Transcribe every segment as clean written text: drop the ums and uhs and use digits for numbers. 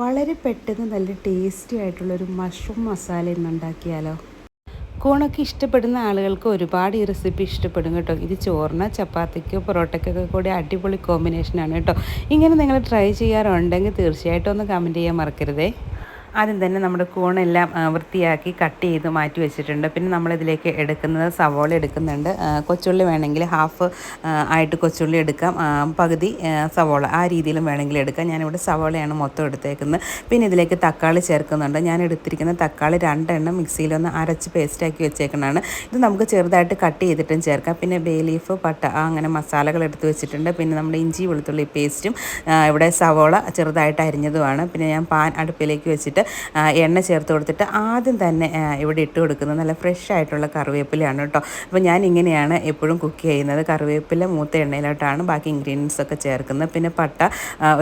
വളരെ പെട്ടെന്ന് നല്ല ടേസ്റ്റി ആയിട്ടുള്ളൊരു മഷ്റൂം മസാല ഇന്ന് ഉണ്ടാക്കിയാലോ. കൂണൊക്കെ ഇഷ്ടപ്പെടുന്ന ആളുകൾക്ക് ഒരുപാട് ഈ റെസിപ്പി ഇഷ്ടപ്പെടും കേട്ടോ. ഇത് ചോറിനോ ചപ്പാത്തിക്കോ പൊറോട്ടയ്ക്കൊക്കെ കൂടി അടിപൊളി കോമ്പിനേഷനാണ് കേട്ടോ. ഇങ്ങനെ നിങ്ങൾ ട്രൈ ചെയ്യാറുണ്ടെങ്കിൽ തീർച്ചയായിട്ടും ഒന്ന് കമൻറ്റ് ചെയ്യാൻ മറക്കരുതേ. ആദ്യം തന്നെ നമ്മുടെ കൂണെല്ലാം വൃത്തിയാക്കി കട്ട് ചെയ്ത് മാറ്റി വെച്ചിട്ടുണ്ട്. പിന്നെ നമ്മളിതിലേക്ക് എടുക്കുന്നത് സവോള എടുക്കുന്നുണ്ട്. കൊച്ചുള്ളി വേണമെങ്കിൽ ഹാഫ് ആയിട്ട് കൊച്ചുള്ളി എടുക്കാം, പകുതി സവോള ആ രീതിയിലും വേണമെങ്കിൽ എടുക്കാം. ഞാനിവിടെ സവോളയാണ് മൊത്തം എടുത്തേക്കുന്നത്. പിന്നെ ഇതിലേക്ക് തക്കാളി ചേർക്കുന്നുണ്ട്. ഞാൻ എടുത്തിരിക്കുന്ന തക്കാളി 2 എണ്ണം മിക്സിയിലൊന്ന് അരച്ച് പേസ്റ്റാക്കി വെച്ചേക്കുന്നതാണ്. ഇത് നമുക്ക് ചെറുതായിട്ട് കട്ട് ചെയ്തിട്ടും ചേർക്കാം. പിന്നെ ബേ ലീഫ്, പട്ട അങ്ങനെ മസാലകൾ എടുത്ത് വെച്ചിട്ടുണ്ട്. പിന്നെ നമ്മുടെ ഇഞ്ചി വെളുത്തുള്ളി പേസ്റ്റും ഇവിടെ സവോള ചെറുതായിട്ട് അരിഞ്ഞതുമാണ്. പിന്നെ ഞാൻ പാൻ അടുപ്പിലേക്ക് വെച്ചിട്ട് എണ്ണ ചേർത്ത് കൊടുത്തിട്ട് ആദ്യം തന്നെ ഇവിടെ ഇട്ട് കൊടുക്കുന്നത് നല്ല ഫ്രഷ് ആയിട്ടുള്ള കറിവേപ്പിലയാണ് കേട്ടോ. അപ്പോൾ ഞാൻ ഇങ്ങനെയാണ് എപ്പോഴും കുക്ക് ചെയ്യുന്നത്. കറിവേപ്പില മൂത്ത എണ്ണയിലോട്ടാണ് ബാക്കി ഇൻഗ്രീഡിയൻസ് ഒക്കെ ചേർക്കുന്നത്. പിന്നെ പട്ട,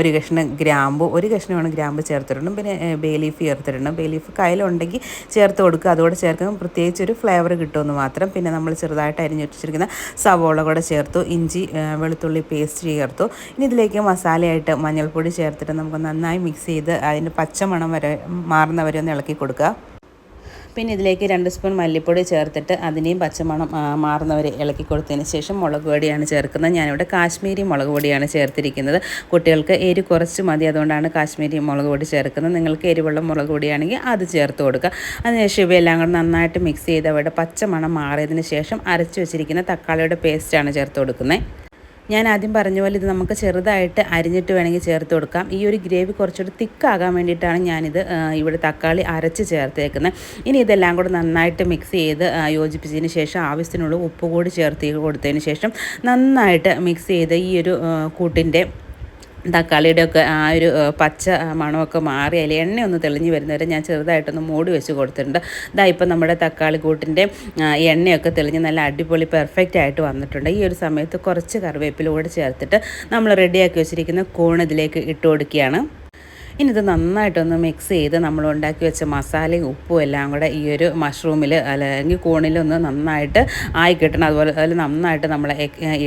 ഒരു കഷ്ണം ഗ്രാമ്പു, ഒരു കഷ്ണമാണ് ഗ്രാമ്പ് ചേർത്തിട്ടുണ്ട്. പിന്നെ ബേ ലീഫ് ചേർത്തിട്ടുണ്ട്. ബേ ലീഫ് കയ്യിലുണ്ടെങ്കിൽ ചേർത്ത് കൊടുക്കുക. അതോടെ ചേർക്കുമ്പോൾ പ്രത്യേകിച്ച് ഒരു ഫ്ലേവർ കിട്ടുമെന്ന് മാത്രം. പിന്നെ നമ്മൾ ചെറുതായിട്ട് അരിഞ്ഞു വെച്ചിരിക്കുന്ന സവോള കൂടെ ചേർത്തു. ഇഞ്ചി വെളുത്തുള്ളി പേസ്റ്റ് ചേർത്തു. ഇനി ഇതിലേക്ക് മസാലയായിട്ട് മഞ്ഞൾപ്പൊടി ചേർത്തിട്ട് നമുക്ക് നന്നായി മിക്സ് ചെയ്ത് അതിൻ്റെ പച്ചമണം വരെ മാറുന്നവരെ ഒന്ന് ഇളക്കി കൊടുക്കുക. പിന്നെ ഇതിലേക്ക് 2 സ്പൂൺ മല്ലിപ്പൊടി ചേർത്തിട്ട് അതിനെയും പച്ചമണം മാറുന്നവരെ ഇളക്കി കൊടുത്തതിന് ശേഷം മുളക് പൊടിയാണ് ചേർക്കുന്നത്. ഞാനിവിടെ കാശ്മീരി മുളക് പൊടിയാണ് ചേർത്തിരിക്കുന്നത്. കുട്ടികൾക്ക് എരി കുറച്ച് മതി, അതുകൊണ്ടാണ് കാശ്മീരി മുളക് പൊടി ചേർക്കുന്നത്. നിങ്ങൾക്ക് എരിവുള്ള മുളക് പൊടിയാണെങ്കിൽ അത് ചേർത്ത് കൊടുക്കുക. അതിനുശേഷം ഇവയെല്ലാം കൂടെ നന്നായിട്ട് മിക്സ് ചെയ്ത് അവിടെ പച്ചമണം മാറിയതിന് ശേഷം അരച്ച് വെച്ചിരിക്കുന്ന തക്കാളിയുടെ പേസ്റ്റാണ് ചേർത്ത് കൊടുക്കുന്നത്. ഞാൻ ആദ്യം പറഞ്ഞ പോലെ ഇത് നമുക്ക് ചെറുതായിട്ട് അരിഞ്ഞിട്ട് വേണമെങ്കിൽ ചേർത്ത് കൊടുക്കാം. ഈ ഒരു ഗ്രേവി കുറച്ചുകൂടി തിക്കാകാൻ വേണ്ടിയിട്ടാണ് ഞാനിത് ഇവിടെ തക്കാളി അരച്ച് ചേർത്തേക്കുന്നത്. ഇനി ഇതെല്ലാം കൂടെ നന്നായിട്ട് മിക്സ് ചെയ്ത് യോജിപ്പിച്ചതിന് ശേഷം ആവശ്യത്തിനുള്ള ഉപ്പ് കൂടി ചേർത്ത് കൊടുത്തതിന് ശേഷം നന്നായിട്ട് മിക്സ് ചെയ്ത് ഈ ഒരു കൂട്ടിൻ്റെ തക്കാളിയുടെയൊക്കെ ആ ഒരു പച്ച മണമൊക്കെ മാറി അതിൽ എണ്ണയൊന്ന് തെളിഞ്ഞ് വരുന്നവരെ ഞാൻ ചെറുതായിട്ടൊന്ന് മൂടി വെച്ച് കൊടുത്തിട്ടുണ്ട്. ഇതാ ഇപ്പം നമ്മുടെ തക്കാളി കൂട്ടിൻ്റെ എണ്ണയൊക്കെ തെളിഞ്ഞ് നല്ല അടിപൊളി പെർഫെക്റ്റ് ആയിട്ട് വന്നിട്ടുണ്ട്. ഈ ഒരു സമയത്ത് കുറച്ച് കറിവേപ്പില കൂടെ ചേർത്തിട്ട് നമ്മൾ റെഡിയാക്കി വെച്ചിരിക്കുന്ന കൂൺ ഇതിലേക്ക് ഇട്ട് കൊടുക്കുകയാണ്. ഇനി ഇത് നന്നായിട്ടൊന്ന് മിക്സ് ചെയ്ത് നമ്മൾ ഉണ്ടാക്കി വെച്ച മസാലയും ഉപ്പും എല്ലാം കൂടെ ഈ ഒരു മഷ്റൂമിൽ അല്ലെങ്കിൽ കൂണിലൊന്ന് നന്നായിട്ട് ആയി കിട്ടണം. അതുപോലെ അതിൽ നന്നായിട്ട് നമ്മൾ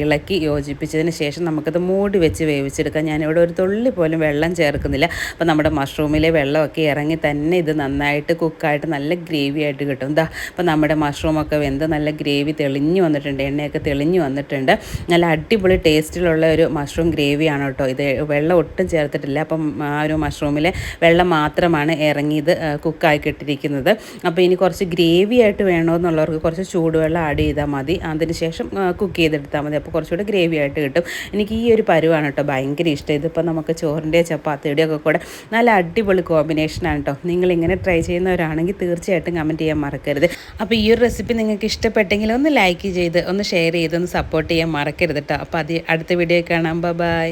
ഇളക്കി യോജിപ്പിച്ചതിന് ശേഷം നമുക്കത് മൂടി വെച്ച് വേവിച്ചെടുക്കാം. ഞാനിവിടെ ഒരു തുള്ളി പോലും വെള്ളം ചേർക്കുന്നില്ല. അപ്പോൾ നമ്മുടെ മഷ്റൂമിലെ വെള്ളമൊക്കെ ഇറങ്ങി തന്നെ ഇത് നന്നായിട്ട് കുക്കായിട്ട് നല്ല ഗ്രേവി ആയിട്ട് കിട്ടും. ഇതാ അപ്പോൾ നമ്മുടെ മഷ്റൂമൊക്കെ വെന്ത് നല്ല ഗ്രേവി തെളിഞ്ഞു വന്നിട്ടുണ്ട്, എണ്ണയൊക്കെ തെളിഞ്ഞു വന്നിട്ടുണ്ട്. നല്ല അടിപൊളി ടേസ്റ്റിലുള്ള ഒരു മഷ്റൂം ഗ്രേവിയാണ് കേട്ടോ ഇത്. വെള്ളം ഒട്ടും ചേർത്തിട്ടില്ല. അപ്പം ആ ഒരു മഷ്റൂമിലെ വെള്ളം മാത്രമാണ് ഇറങ്ങിയത് കുക്കായിക്കിട്ടിരിക്കുന്നത്. അപ്പോൾ ഇനി കുറച്ച് ഗ്രേവി ആയിട്ട് വേണമെന്നുള്ളവർക്ക് കുറച്ച് ചൂടുവെള്ളം ആഡ് ചെയ്താൽ മതി. അതിനുശേഷം കുക്ക് ചെയ്തെടുത്താൽ മതി. അപ്പോൾ കുറച്ചുകൂടി ഗ്രേവി ആയിട്ട് കിട്ടും. എനിക്ക് ഈ ഒരു പരുവാണ് കേട്ടോ ഭയങ്കര ഇഷ്ടം. ഇതിപ്പോൾ നമുക്ക് ചോറിൻ്റെ ചപ്പാത്തിയുടെയും ഒക്കെ കൂടെ നല്ല അടിപൊളി കോമ്പിനേഷനാണ് കേട്ടോ. നിങ്ങളിങ്ങനെ ട്രൈ ചെയ്യുന്നവരാണെങ്കിൽ തീർച്ചയായിട്ടും കമൻറ്റ് ചെയ്യാൻ മറക്കരുത്. അപ്പോൾ ഈ ഒരു റെസിപ്പി നിങ്ങൾക്ക് ഇഷ്ടപ്പെട്ടെങ്കിൽ ഒന്ന് ലൈക്ക് ചെയ്ത് ഒന്ന് ഷെയർ ചെയ്ത് ഒന്ന് സപ്പോർട്ട് ചെയ്യാൻ മറക്കരുത് കേട്ടോ. അപ്പോൾ അടുത്ത വീഡിയോ കാണാം. ബൈ.